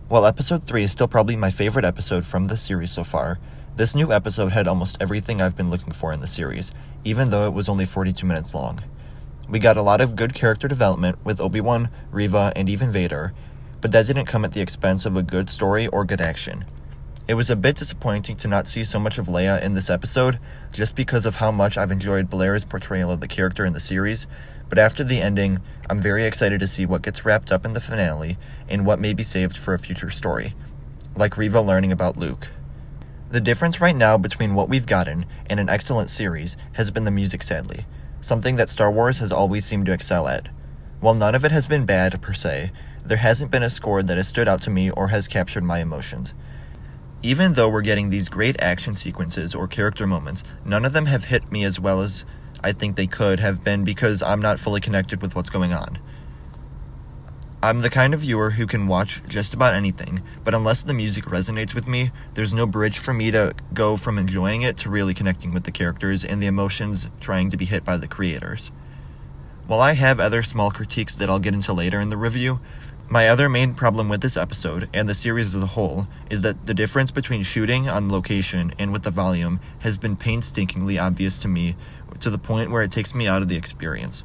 While episode 3 is still probably my favorite episode from the series so far, this new episode had almost everything I've been looking for in the series, even though it was only 42 minutes long. We got a lot of good character development with Obi-Wan, Reva, and even Vader, but that didn't come at the expense of a good story or good action. It was a bit disappointing to not see so much of Leia in this episode, just because of how much I've enjoyed Blair's portrayal of the character in the series, but after the ending, I'm very excited to see what gets wrapped up in the finale and what may be saved for a future story, like Reva learning about Luke. The difference right now between what we've gotten and an excellent series has been the music, sadly, something that Star Wars has always seemed to excel at. While none of it has been bad per se, there hasn't been a score that has stood out to me or has captured my emotions. Even though we're getting these great action sequences or character moments, none of them have hit me as well as I think they could have been because I'm not fully connected with what's going on. I'm the kind of viewer who can watch just about anything, but unless the music resonates with me, there's no bridge for me to go from enjoying it to really connecting with the characters and the emotions trying to be hit by the creators. While I have other small critiques that I'll get into later in the review, my other main problem with this episode, and the series as a whole, is that the difference between shooting on location and with the volume has been painstakingly obvious to me, to the point where it takes me out of the experience.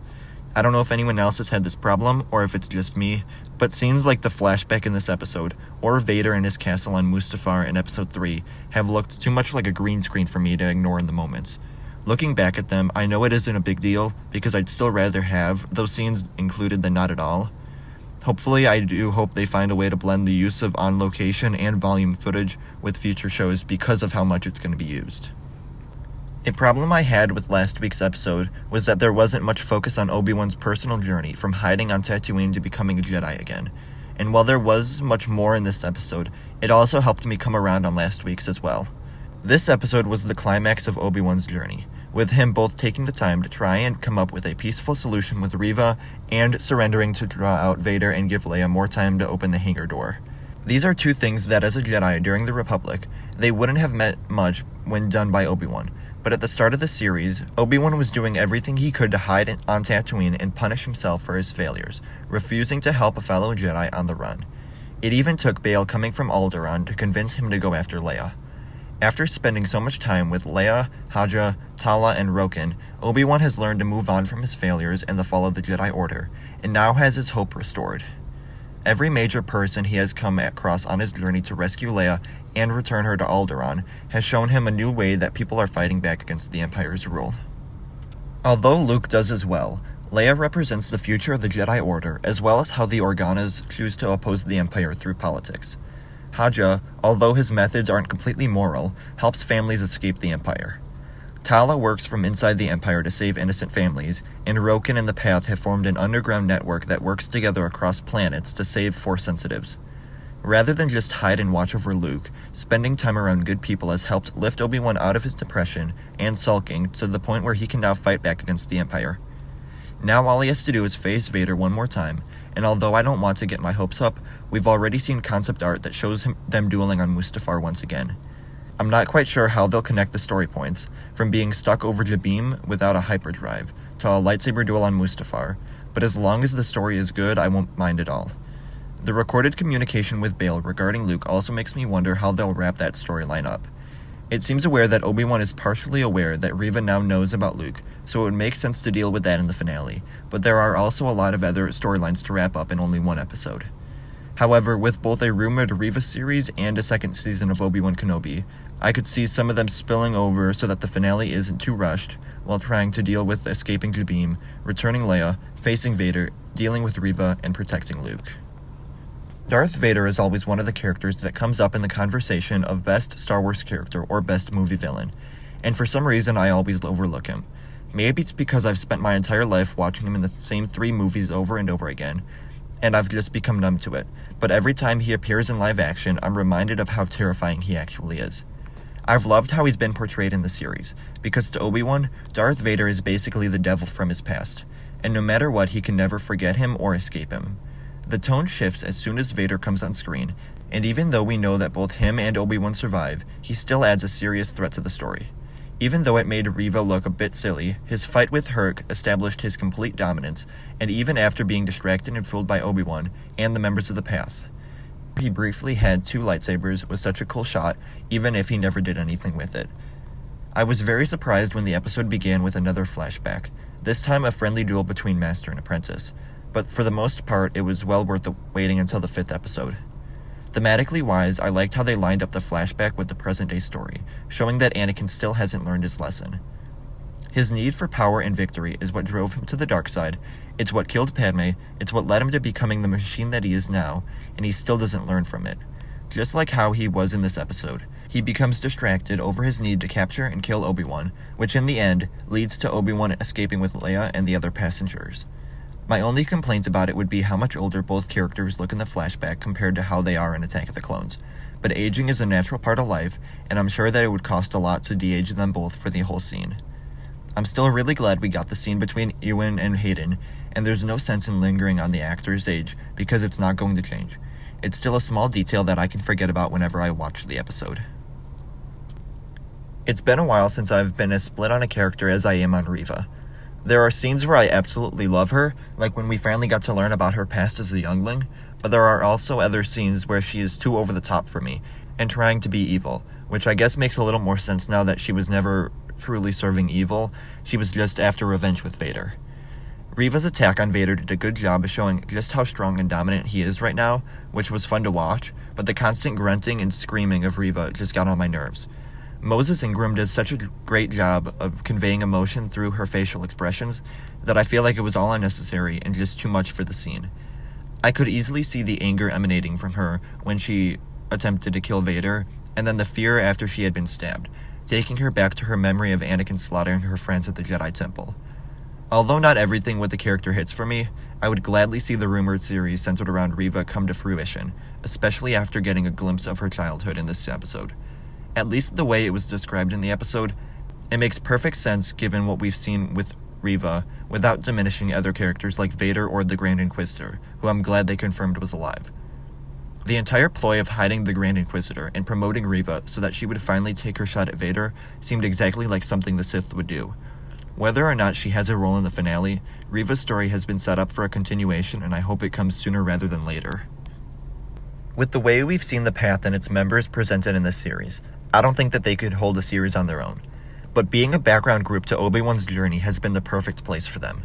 I don't know if anyone else has had this problem, or if it's just me, but scenes like the flashback in this episode, or Vader in his castle on Mustafar in episode 3, have looked too much like a green screen for me to ignore in the moments. Looking back at them, I know it isn't a big deal, because I'd still rather have those scenes included than not at all. Hopefully, I do hope they find a way to blend the use of on-location and volume footage with future shows because of how much it's going to be used. A problem I had with last week's episode was that there wasn't much focus on Obi-Wan's personal journey from hiding on Tatooine to becoming a Jedi again. And while there was much more in this episode, it also helped me come around on last week's as well. This episode was the climax of Obi-Wan's journey, with him both taking the time to try and come up with a peaceful solution with Reva and surrendering to draw out Vader and give Leia more time to open the hangar door. These are two things that as a Jedi during the Republic, they wouldn't have meant much when done by Obi-Wan. But at the start of the series, Obi-Wan was doing everything he could to hide on Tatooine and punish himself for his failures, refusing to help a fellow Jedi on the run. It even took Bail coming from Alderaan to convince him to go after Leia. After spending so much time with Leia, Haja, Tala, and Roken, Obi-Wan has learned to move on from his failures and the fall of the Jedi Order, and now has his hope restored. Every major person he has come across on his journey to rescue Leia and return her to Alderaan has shown him a new way that people are fighting back against the Empire's rule. Although Luke does as well, Leia represents the future of the Jedi Order as well as how the Organas choose to oppose the Empire through politics. Haja, although his methods aren't completely moral, helps families escape the Empire. Tala works from inside the Empire to save innocent families, and Roken and the Path have formed an underground network that works together across planets to save Force sensitives. Rather than just hide and watch over Luke, spending time around good people has helped lift Obi-Wan out of his depression and sulking to the point where he can now fight back against the Empire. Now all he has to do is face Vader one more time, and although I don't want to get my hopes up, we've already seen concept art that shows them dueling on Mustafar once again. I'm not quite sure how they'll connect the story points, from being stuck over Jabiim without a hyperdrive, to a lightsaber duel on Mustafar, but as long as the story is good, I won't mind at all. The recorded communication with Bail regarding Luke also makes me wonder how they'll wrap that storyline up. It seems aware that Obi-Wan is partially aware that Reva now knows about Luke, so it would make sense to deal with that in the finale, but there are also a lot of other storylines to wrap up in only one episode. However, with both a rumored Reva series and a second season of Obi-Wan Kenobi, I could see some of them spilling over so that the finale isn't too rushed, while trying to deal with escaping Jabiim, returning Leia, facing Vader, dealing with Reva, and protecting Luke. Darth Vader is always one of the characters that comes up in the conversation of best Star Wars character or best movie villain, and for some reason I always overlook him. Maybe it's because I've spent my entire life watching him in the same 3 movies over and over again, and I've just become numb to it, but every time he appears in live action, I'm reminded of how terrifying he actually is. I've loved how he's been portrayed in the series, because to Obi-Wan, Darth Vader is basically the devil from his past, and no matter what, he can never forget him or escape him. The tone shifts as soon as Vader comes on screen, and even though we know that both him and Obi-Wan survive, he still adds a serious threat to the story. Even though it made Reva look a bit silly, his fight with Herc established his complete dominance, and even after being distracted and fooled by Obi-Wan and the members of the Path. he briefly had 2 lightsabers was such a cool shot, even if he never did anything with it. I was very surprised when the episode began with another flashback, this time a friendly duel between master and apprentice, but for the most part it was well worth waiting until the 5th episode. Thematically wise, I liked how they lined up the flashback with the present-day story, showing that Anakin still hasn't learned his lesson. His need for power and victory is what drove him to the dark side, it's what killed Padme, it's what led him to becoming the machine that he is now, and he still doesn't learn from it. Just like how he was in this episode, he becomes distracted over his need to capture and kill Obi-Wan, which in the end leads to Obi-Wan escaping with Leia and the other passengers. My only complaint about it would be how much older both characters look in the flashback compared to how they are in Attack of the Clones. But aging is a natural part of life, and I'm sure that it would cost a lot to de-age them both for the whole scene. I'm still really glad we got the scene between Ewan and Hayden, and there's no sense in lingering on the actor's age because it's not going to change. It's still a small detail that I can forget about whenever I watch the episode. It's been a while since I've been as split on a character as I am on Reva. There are scenes where I absolutely love her, like when we finally got to learn about her past as a youngling, but there are also other scenes where she is too over the top for me, and trying to be evil, which I guess makes a little more sense now that she was never truly serving evil, she was just after revenge with Vader. Reva's attack on Vader did a good job of showing just how strong and dominant he is right now, which was fun to watch, but the constant grunting and screaming of Reva just got on my nerves. Moses Ingram does such a great job of conveying emotion through her facial expressions that I feel like it was all unnecessary and just too much for the scene. I could easily see the anger emanating from her when she attempted to kill Vader, and then the fear after she had been stabbed, taking her back to her memory of Anakin slaughtering her friends at the Jedi Temple. Although not everything with the character hits for me, I would gladly see the rumored series centered around Reva come to fruition, especially after getting a glimpse of her childhood in this episode. At least the way it was described in the episode, it makes perfect sense given what we've seen with Reva, without diminishing other characters like Vader or the Grand Inquisitor, who I'm glad they confirmed was alive. The entire ploy of hiding the Grand Inquisitor and promoting Reva so that she would finally take her shot at Vader seemed exactly like something the Sith would do. Whether or not she has a role in the finale, Reva's story has been set up for a continuation, and I hope it comes sooner rather than later. With the way we've seen the Path and its members presented in this series, I don't think that they could hold a series on their own. But being a background group to Obi-Wan's journey has been the perfect place for them.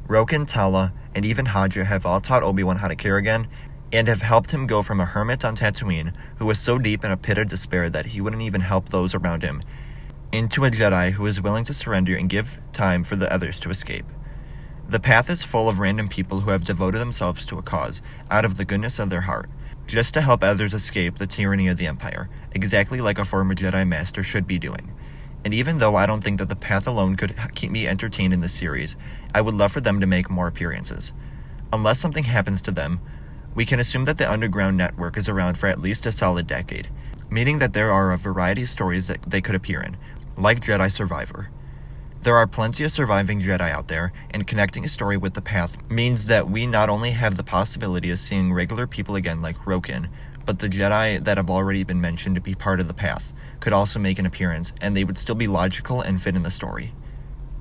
Roken, Tala, and even Haja have all taught Obi-Wan how to care again, and have helped him go from a hermit on Tatooine, who was so deep in a pit of despair that he wouldn't even help those around him, into a Jedi who is willing to surrender and give time for the others to escape. The Path is full of random people who have devoted themselves to a cause, out of the goodness of their heart, just to help others escape the tyranny of the Empire, exactly like a former Jedi Master should be doing. And even though I don't think that the Path alone could keep me entertained in this series, I would love for them to make more appearances. Unless something happens to them, we can assume that the Underground Network is around for at least a solid decade, meaning that there are a variety of stories that they could appear in, like Jedi Survivor. There are plenty of surviving Jedi out there, and connecting a story with the Path means that we not only have the possibility of seeing regular people again like Roken, but the Jedi that have already been mentioned to be part of the Path could also make an appearance, and they would still be logical and fit in the story.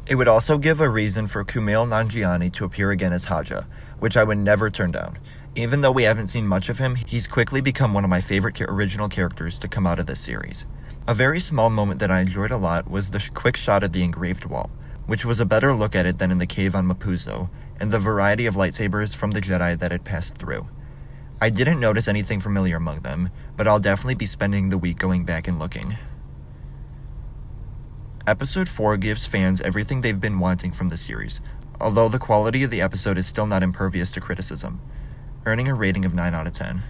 It would also give a reason for Kumail Nanjiani to appear again as Haja, which I would never turn down. Even though we haven't seen much of him, he's quickly become one of my favorite original characters to come out of this series. A very small moment that I enjoyed a lot was the quick shot of the engraved wall, which was a better look at it than in the cave on Mapuzo, and the variety of lightsabers from the Jedi that had passed through. I didn't notice anything familiar among them, but I'll definitely be spending the week going back and looking. Episode 4 gives fans everything they've been wanting from the series, although the quality of the episode is still not impervious to criticism, earning a rating of 9 out of 10.